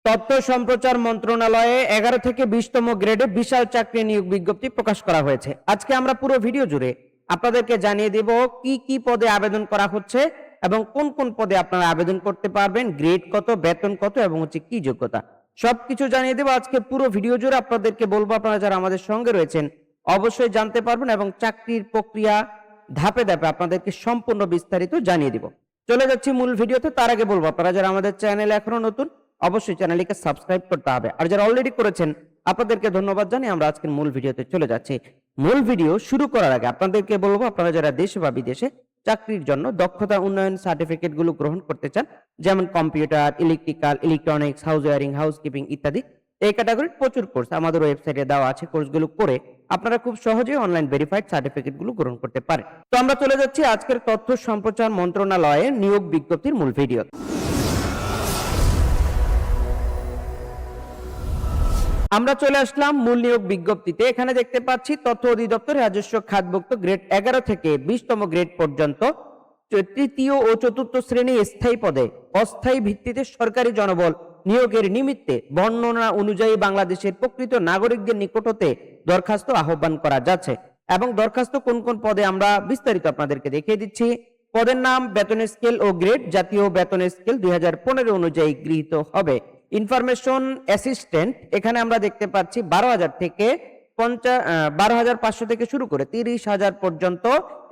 তথ্য সম্প্রচার মন্ত্রণালয়ে 11 থেকে 20তম গ্রেডে বিশাল চাকরি নিয়োগ বিজ্ঞপ্তি প্রকাশ করা হয়েছে। আজকে আমরা পুরো ভিডিও জুড়ে আপনাদেরকে জানিয়ে দেব কি কি পদে আবেদন করা হচ্ছে এবং কোন কোন পদে আপনারা আবেদন করতে পারবেন, গ্রেড কত, বেতন কত এবং হচ্ছে কি যোগ্যতা, সবকিছু জানিয়ে দেব আজকে পুরো ভিডিও জুড়ে। আপনাদেরকে বলবো আপনারা যারা আমাদের সঙ্গে রয়েছেন অবশ্যই জানতে পারবেন এবং চাকরির প্রক্রিয়া ধাপে ধাপে আপনাদেরকে সম্পূর্ণ বিস্তারিত জানিয়ে দিব। চলে যাচ্ছি মূল ভিডিওতে। তার আগে বলবো আপনারা যারা আমাদের চ্যানেলে এখনো নতুন অবশ্যই চ্যানেলটিকে সাবস্ক্রাইব করতে হবে, আর যারা অলরেডি করেছেন আপনাদেরকে ধন্যবাদ জানিয়ে আমরা আজকের মূল ভিডিওতে চলে যাচ্ছি। মূল ভিডিও শুরু করার আগে আপনাদেরকে বলবো আপনারা যারা দেশে বা বিদেশে চাকরির জন্য দক্ষতা উন্নয়ন সার্টিফিকেট গুলো গ্রহণ করতে চান, যেমন computer, electrical, electronics, house wiring, housekeeping ইত্যাদি, এই ক্যাটাগরির প্রচুর কোর্স আমাদের ওয়েবসাইটে দেওয়া আছে। কোর্সগুলো করে আপনারা খুব সহজেই অনলাইন ভেরিফাইড সার্টিফিকেট গুলো গ্রহণ করতে পারেন। তো আমরা চলে যাচ্ছি আজকের তথ্য সম্প্রচার মন্ত্রণালয়ের নিয়োগ বিজ্ঞপ্তির মূল ভিডিও। আমরা চলে আসলাম মূল নিয়োগ বিজ্ঞপ্তিতে। এখানে দেখতে পাচ্ছি তথ্য অধিদপ্তর রাজস্ব খাতভুক্ত গ্রেড 11 থেকে 20তম গ্রেড পর্যন্ত তৃতীয় ও চতুর্থ শ্রেণী স্থায়ী পদে অস্থায়ী ভিত্তিতে সরকারি জনবল নিয়োগের নিমিত্তে বর্ণনা অনুযায়ী বাংলাদেশের প্রকৃত নাগরিকদের নিকট হতে দরখাস্ত আহ্বান করা যাচ্ছে। এবং দরখাস্ত কোন কোন পদে আমরা বিস্তারিত আপনাদেরকে দেখিয়ে দিচ্ছি। পদের নাম, বেতন স্কেল ও গ্রেড জাতীয় বেতন স্কেল 2015 অনুযায়ী গৃহীত হবে। ইনফরমেশন অ্যাসিস্ট্যান্ট, এখানে আমরা দেখতে পাচ্ছি 12,000 থেকে 12,500 থেকে শুরু করে 30,000 পর্যন্ত।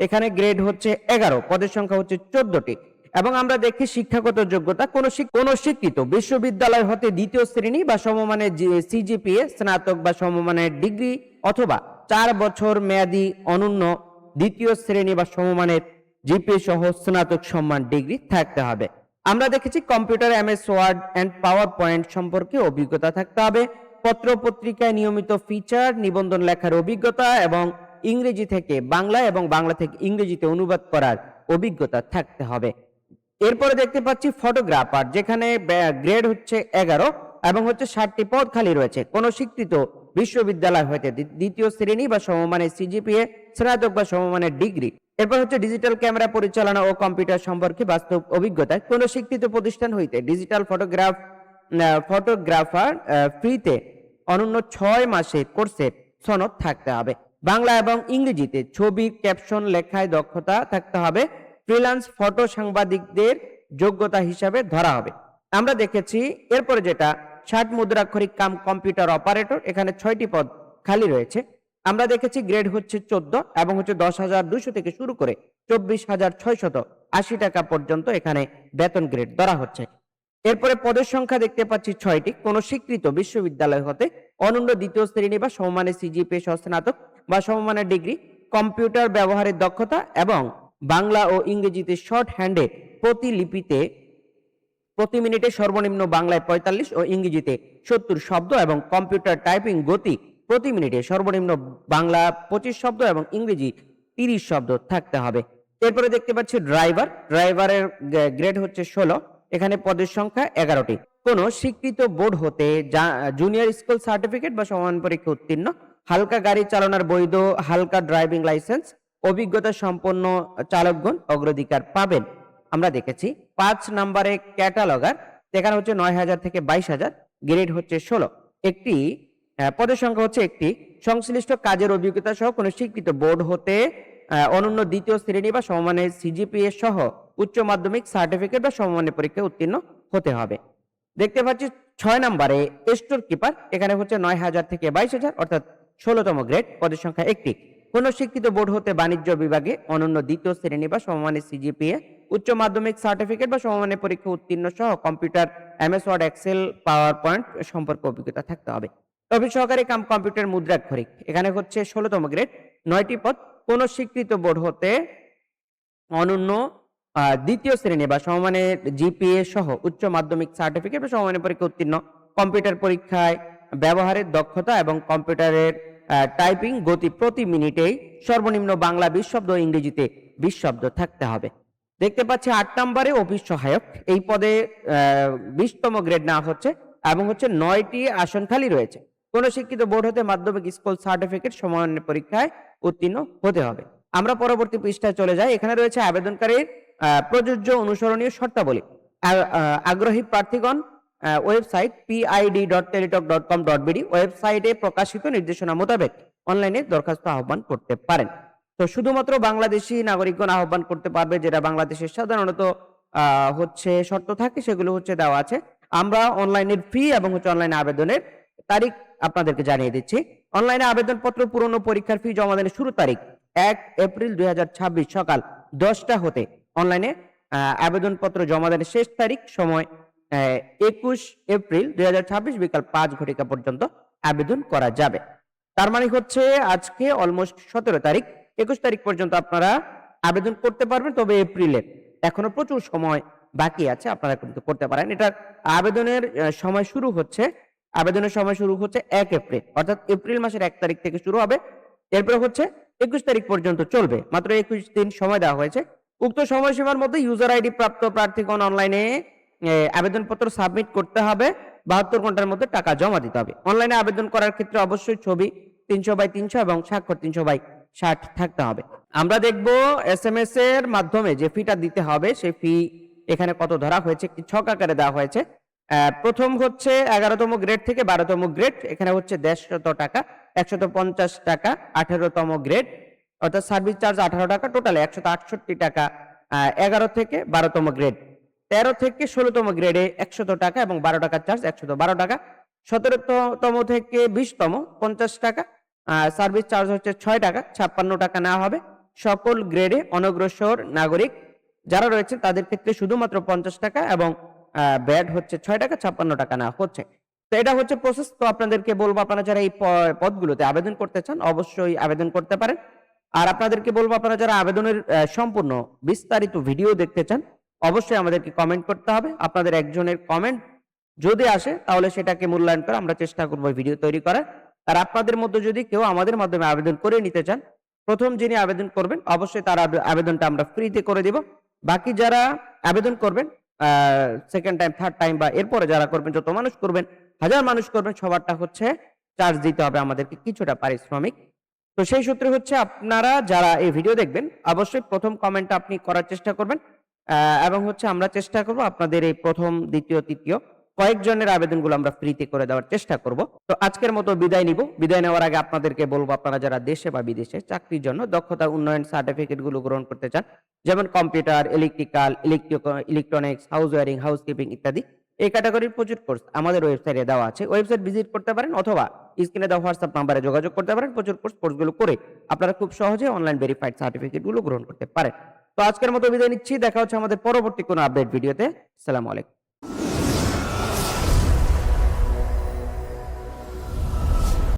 এখানে গ্রেড হচ্ছে 11, পদের সংখ্যা হচ্ছে 14টি। এবং আমরা দেখি শিক্ষাগত যোগ্যতা, কোন শিক্ষিত বিশ্ববিদ্যালয় হতে দ্বিতীয় শ্রেণী বা সমমানের সিজিপিএ, স্নাতক বা সমমানের ডিগ্রি অথবা 4 বছর মেয়াদী অনন্য দ্বিতীয় শ্রেণী বা সমমানের জিপিএ সহ স্নাতক সম্মান ডিগ্রি থাকতে হবে। আমরা দেখেছি computer, MS Word and PowerPoint সম্পর্কে অভিজ্ঞতা থাকতে হবে। পত্র পত্রিকায় নিয়মিত ফিচার, নিবন্ধন লেখার অভিজ্ঞতা এবং ইংরেজি থেকে বাংলা এবং বাংলা থেকে ইংরেজিতে অনুবাদ করার অভিজ্ঞতা থাকতে হবে। এরপরে দেখতে পাচ্ছি ফটোগ্রাফার, যেখানে গ্রেড হচ্ছে 11 এবং হচ্ছে 60টি পদ খালি রয়েছে। কোন স্বীকৃত বিশ্ববিদ্যালয় হতে দ্বিতীয় শ্রেণী বা সমমানের সিজিপিএ, স্নাতক বা সমমানের ডিগ্রি। এরপর হচ্ছে ডিজিটাল ক্যামেরা পরিচালনা ও কম্পিউটার সম্পর্কে বাস্তব অভিজ্ঞতা। কোন স্বীকৃত প্রতিষ্ঠান হইতে ডিজিটাল ফটোগ্রাফার ফ্রিতে অনন্য 6 মাসের কোর্সের সনদ থাকতে হবে। বাংলা এবং ইংরেজিতে ছবির ক্যাপশন লেখায় দক্ষতা থাকতে হবে। ফ্রিল্যান্স ফটো সাংবাদিকদের যোগ্যতা হিসাবে ধরা হবে। আমরা দেখেছি এরপরে যেটা 60 মুদ্রাক্ষরিক কাম কম্পিউটার অপারেটর, এখানে 6টি পদ খালি রয়েছে। আমরা দেখেছি গ্রেড হচ্ছে 14 এবং হচ্ছে 10,200 থেকে শুরু করে 24,680 টাকা পর্যন্ত এখানে বেতন গ্রেড ধরা হচ্ছে। এরপরে পদের সংখ্যা দেখতে পাচ্ছি 6টি। কোন স্বীকৃত বিশ্ববিদ্যালয় হতে অনন্য দ্বিতীয় শ্রেণী বা সমমানের সিজিপিএ সহ স্নাতক বা সমমানের ডিগ্রি, কম্পিউটার ব্যবহারের দক্ষতা এবং বাংলা ও ইংরেজিতে শর্ট হ্যান্ডে প্রতিলিপিতে প্রতি মিনিটে সর্বনিম্ন বাংলায় 45 ও ইংরেজিতে 70 শব্দ এবং কম্পিউটার টাইপিং গতি প্রতি মিনিটে সর্বনিম্ন বাংলা 25 শব্দ এবং ইংরেজি 30 শব্দ থাকতে হবে। এরপরে দেখতে পাচ্ছি ড্রাইভারের গ্রেড হচ্ছে 16, এখানে পদের সংখ্যা 11টি। কোন স্বীকৃত বোর্ড হতে জুনিয়র স্কুল সার্টিফিকেট বা সমান পরীক্ষা উত্তীর্ণ, হালকা গাড়ি চালানোর বৈধ হালকা ড্রাইভিং লাইসেন্স, অভিজ্ঞতা সম্পন্ন চালকগণ অগ্রাধিকার পাবেন। আমরা দেখেছি 5 নম্বরে ক্যাটালগার, এখানে হচ্ছে 9,000 থেকে 22,000, গ্রেড হচ্ছে 16। একটি পদের সংখ্যা হচ্ছে একটি। সংশ্লিষ্ট কাজের অভিজ্ঞতা সহ কোন স্বীকৃত বোর্ড হতে অনন্য দ্বিতীয় শ্রেণী বা সমমানের সিজিপিএ সহ উচ্চ মাধ্যমিক সার্টিফিকেট বা সমমানের পরীক্ষায় উত্তীর্ণ হতে হবে। দেখতে পাচ্ছি 6 নম্বরে স্টোর কিপার, এখানে হচ্ছে 9,000 থেকে 22,000 অর্থাৎ 16তম গ্রেড, পদের সংখ্যা একটি। কোন স্বীকৃত বোর্ড হতে বাণিজ্য বিভাগে অনন্য দ্বিতীয় শ্রেণী বা সমমানের সিজিপিএ, উচ্চ মাধ্যমিক সার্টিফিকেট বা সমমানের পরীক্ষা উত্তীর্ণ সহ computer, MS Word, Excel, PowerPoint সম্পর্কে অভিজ্ঞতা থাকতে হবে। অফিস সহকারী কাম কম্পিউটার মুদ্রাক্ষরিক, এখানে হচ্ছে 16তম গ্রেড, 9টি পদ। কোন স্বীকৃত বোর্ড হতে অনন্য দ্বিতীয় শ্রেণী বা সমমানের জিপিএ সহ উচ্চ মাধ্যমিক সার্টিফিকেট বা সমমানের পরীক্ষা উত্তীর্ণ, কম্পিউটার পরীক্ষায় ব্যবহারের দক্ষতা এবং কম্পিউটারের টাইপিং গতি প্রতি মিনিটেই সর্বনিম্ন বাংলা 20 শব্দ, ইংরেজিতে 20 শব্দ থাকতে হবে। দেখতে পাচ্ছি 8 নম্বরে অফিস সহায়ক, এই পদে 20তম গ্রেড নেওয়া হচ্ছে এবং হচ্ছে 9টি আসন খালি রয়েছে। কোন শিক্ষিত বোর্ড হতে মাধ্যমিক স্কুল সার্টিফিকেট সমমানের পরীক্ষায় উত্তীর্ণ হতে হবে। আমরা পরবর্তী পৃষ্ঠায় চলে যাই। এখানে রয়েছে আবেদনকারীর প্রযোজ্য অনুসরণীয় শর্তাবলী। আগ্রহী প্রার্থীগণ ওয়েবসাইট pid.teletalk.com.bd ওয়েবসাইটে প্রকাশিত নির্দেশনা মোতাবেক অনলাইনে দরখাস্ত আহ্বান করতে পারেন। তো শুধুমাত্র বাংলাদেশি নাগরিকগণ আহ্বান করতে পারবে, যেটা বাংলাদেশের সাধারণত হচ্ছে শর্ত থাকে সেগুলো হচ্ছে দেওয়া আছে। আমরা অনলাইনের ফি এবং হচ্ছে অনলাইনে আবেদনের তারিখ আপনাদেরকে জানিয়ে দিচ্ছি। অনলাইনে আবেদনপত্র পূরণ ও পরীক্ষার ফি জমা দেওয়ার শুরু তারিখ 1 এপ্রিল 2026 সকাল 10টা হতে। অনলাইনে আবেদনপত্র জমা দেওয়ার শেষ তারিখ সময় 21 এপ্রিল 2026 বিকাল 5 ঘটিকা পর্যন্ত আবেদন করা যাবে। তার মানে হচ্ছে আজকে অলমোস্ট 17 তারিখ, 21 তারিখ পর্যন্ত আপনারা আবেদন করতে পারবেন। তবে এপ্রিলের এখনো প্রচুর সময় বাকি আছে, আপনারা কিন্তু করতে পারেন। এটার আবেদনের সময় শুরু হচ্ছে 1 এপ্রিল, অর্থাৎ এপ্রিল মাসের 1 তারিখ থেকে শুরু হবে। এরপরে হচ্ছে 21 তারিখ পর্যন্ত চলবে, মাত্র 21 দিন সময় দেওয়া হয়েছে। উক্ত সময়সীমার মধ্যে ইউজার আইডি প্রাপ্ত প্রার্থীগণ অনলাইনে আবেদনপত্র সাবমিট করতে হবে, 72 ঘন্টার মধ্যে টাকা জমা দিতে হবে। অনলাইনে আবেদন করার ক্ষেত্রে অবশ্যই ছবি 300x300 এবং স্বাক্ষর 300x60 থাকতে হবে। আমরা দেখব SMS এর মাধ্যমে যে ফিটা দিতে হবে সেই ফি এখানে কত ধরা হয়েছে, একটি ছক আকারে দেওয়া হয়েছে। প্রথম হচ্ছে 11তম গ্রেড থেকে 12তম গ্রেড, এখানে হচ্ছে 150 টাকা, 150 টাকা 18তম গ্রেড, অর্থাৎ সার্ভিস চার্জ 18 টাকা, টোটাল 168 টাকা 11 থেকে 12তম গ্রেড। 13 থেকে 16তম গ্রেডে 100 টাকা এবং 12 টাকা চার্জ 112 টাকা। 17তম থেকে 20তম 50 টাকা, সার্ভিস চার্জ হচ্ছে 6 টাকা, 56 টাকা নেওয়া হবে। সকল গ্রেডে অনগ্রসর নাগরিক যারা রয়েছে তাদের ক্ষেত্রে শুধুমাত্র 50 টাকা এবং ব্যাড হচ্ছে 6 টাকা, 56 টাকা নেওয়া হচ্ছে। তো এটা হচ্ছে প্রসেস। তো আপনাদেরকে বলবো, আপনারা যারা এই পদগুলোতে আবেদন করতে চান অবশ্যই আবেদন করতে পারেন। আর আপনাদেরকে বলবো, আপনারা যারা আবেদনের সম্পূর্ণ বিস্তারিত ভিডিও দেখতে চান অবশ্যই আমাদেরকে কমেন্ট করতে হবে। আপনাদের একজনের কমেন্ট যদি আসে তাহলে সেটাকে মূল্যায়ন করে আমরা চেষ্টা করবো ভিডিও তৈরি করার। আর আপনাদের মধ্যে যদি কেউ আমাদের মাধ্যমে আবেদন করে নিতে চান, প্রথম যিনি আবেদন করবেন অবশ্যই তার আবেদনটা আমরা ফ্রিতে করে দিব। বাকি যারা আবেদন করবেন সেকেন্ড টাইম, থার্ড টাইম বা এরপরে যারা করবেন, যত মানুষ করবেন, 1000 মানুষ করবেন, সবারটা হচ্ছে চার্জ দিতে হবে আমাদেরকে কিছুটা পারিশ্রমিক। তো সেই সূত্রে হচ্ছে আপনারা যারা এই ভিডিও দেখবেন অবশ্যই প্রথম কমেন্টটা আপনি করার চেষ্টা করবেন, এবং হচ্ছে আমরা চেষ্টা করব আপনাদের এই প্রথম, দ্বিতীয়, তৃতীয় কয়েকজনের আবেদনগুলো আমরা ফ্রিতে করে দেওয়ার চেষ্টা করব। তো আজকের মতো বিদায় নিব। বিদায় নেওয়ার আগে আপনাদেরকে বলবো, আপনারা যারা দেশে বা বিদেশে চাকরির জন্য দক্ষতা উন্নয়ন সার্টিফিকেট গুলো গ্রহণ করতে চান, যেমন computer, electrical, electronics, house wiring, housekeeping ইত্যাদি, এই ক্যাটাগরির প্রচুর কোর্স আমাদের ওয়েবসাইটে দেওয়া আছে। ওয়েবসাইট ভিজিট করতে পারেন অথবা স্ক্রিনে দেওয়া হোয়াটসঅ্যাপ নাম্বারে যোগাযোগ করতে পারেন। প্রচুর কোর্সগুলো করে আপনারা খুব সহজে অনলাইন ভেরিফাইড সার্টিফিকেট গুলো গ্রহণ করতে পারেন। তো আজকের মতো বিদায় নিচ্ছি, দেখা হচ্ছে আমাদের পরবর্তী কোনো আপডেট ভিডিওতে। আসসালামু আলাইকুম।